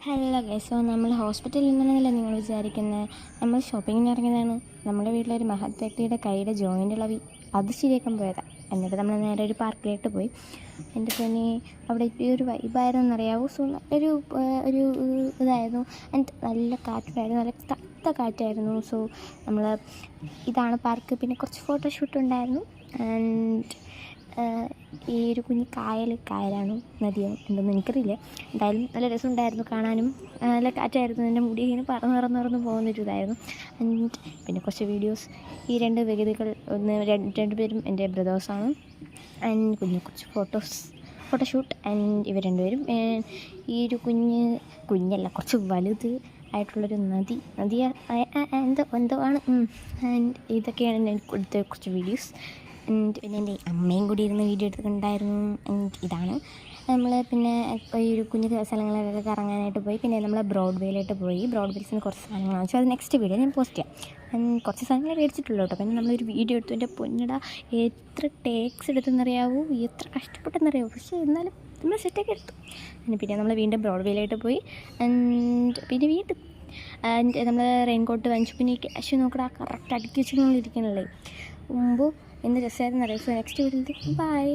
Hello guys, so നമ്മൾ ഹോസ്പിറ്റലിൽ നിന്നല്ല നിങ്ങൾ വിചാരിക്കുന്നത്. നമ്മൾ ഷോപ്പിങ്ങിന് ഇറങ്ങിയതാണ്. നമ്മുടെ വീട്ടിലൊരു മഹത് വ്യക്തിയുടെ കൈയുടെ ജോയിൻ്റ് ഇളവി, അത് ശരിയാക്കാൻ പോയതാണ്. എന്നിട്ട് നമ്മൾ നേരെ ഒരു പാർക്കിലോട്ട് പോയി. എൻ്റെ പിന്നെ അവിടെ ഈ ഒരു വൈബായിരുന്നു എന്നറിയാവൂ. സോ നല്ലൊരു ഒരു ഇതായിരുന്നു. ആൻഡ് നല്ല കാറ്റുണ്ടായിരുന്നു, നല്ല തണുത്ത കാറ്റായിരുന്നു. സോ നമ്മൾ ഇതാണ് പാർക്ക്. പിന്നെ കുറച്ച് ഫോട്ടോഷൂട്ട് ഉണ്ടായിരുന്നു. ആൻഡ് ഈ ഒരു കുഞ്ഞ് കായലാണോ നദിയോ എന്തൊന്നും എനിക്കറിയില്ല. എന്തായാലും നല്ല രസമുണ്ടായിരുന്നു കാണാനും. നല്ല കാറ്റായിരുന്നു. എൻ്റെ മുടി ഇങ്ങനെ പറന്ന് പോകുന്നൊരു ഇതായിരുന്നു. ആൻഡ് പിന്നെ കുറച്ച് വീഡിയോസ്. ഈ രണ്ട് വ്യക്തികൾ രണ്ടുപേരും എൻ്റെ ബ്രദേഴ്സാണ്. ആൻഡ് കുറച്ച് ഫോട്ടോഷൂട്ട്. ആൻഡ് ഇവർ രണ്ടുപേരും ഈ ഒരു കുഞ്ഞല്ല, കുറച്ച് വലുത് ആയിട്ടുള്ളൊരു നദി എന്തോ ആണ്. ആൻഡ് ഇതൊക്കെയാണ് ഞാൻ കൊടുത്ത കുറച്ച് വീഡിയോസ്. പിന്നെ എൻ്റെ അമ്മയും കൂടി ഇരുന്ന് വീഡിയോ എടുത്തിട്ടുണ്ടായിരുന്നു. ഇതാണ് നമ്മൾ പിന്നെ ഈ ഒരു കുഞ്ഞു സ്ഥലങ്ങളിലൊക്കെ കറങ്ങാനായിട്ട് പോയി. പിന്നെ നമ്മൾ ബ്രോഡ്വേയിലോട്ട് പോയി. ബ്രോഡ്വേസിന് കുറച്ച് സാധനങ്ങൾ വാങ്ങിച്ചു. അത് നെക്സ്റ്റ് വീഡിയോ ഞാൻ പോസ്റ്റ് ചെയ്യാം. കുറച്ച് സാധനങ്ങൾ മേടിച്ചിട്ടുള്ളൂ കേട്ടോ. പിന്നെ നമ്മളൊരു വീഡിയോ എടുത്തു. എൻ്റെ പൊന്നിട എത്ര ടേക്സ് എടുത്തെന്നറിയാവൂ, എത്ര കഷ്ടപ്പെട്ടെന്നറിയാവൂ. പക്ഷേ എന്നാലും നമ്മൾ സെറ്റൊക്കെ എടുത്തു. പിന്നെ നമ്മൾ വീണ്ടും ബ്രോഡ്വേയിലോട്ട് പോയി. പിന്നെ വീണ്ടും നമ്മൾ റെയിൻകോട്ട് വാങ്ങിച്ചു. പിന്നെ ഈ ക്യാഷ് നോക്കടാ, കറക്റ്റ് അടുക്കി വെച്ചിരിക്കണല്ലേ മുമ്പ് എന്ത് രസമായിരുന്നു അറിയാം. സോ നെക്സ്റ്റ് വീഡിയോയിൽ ബൈ.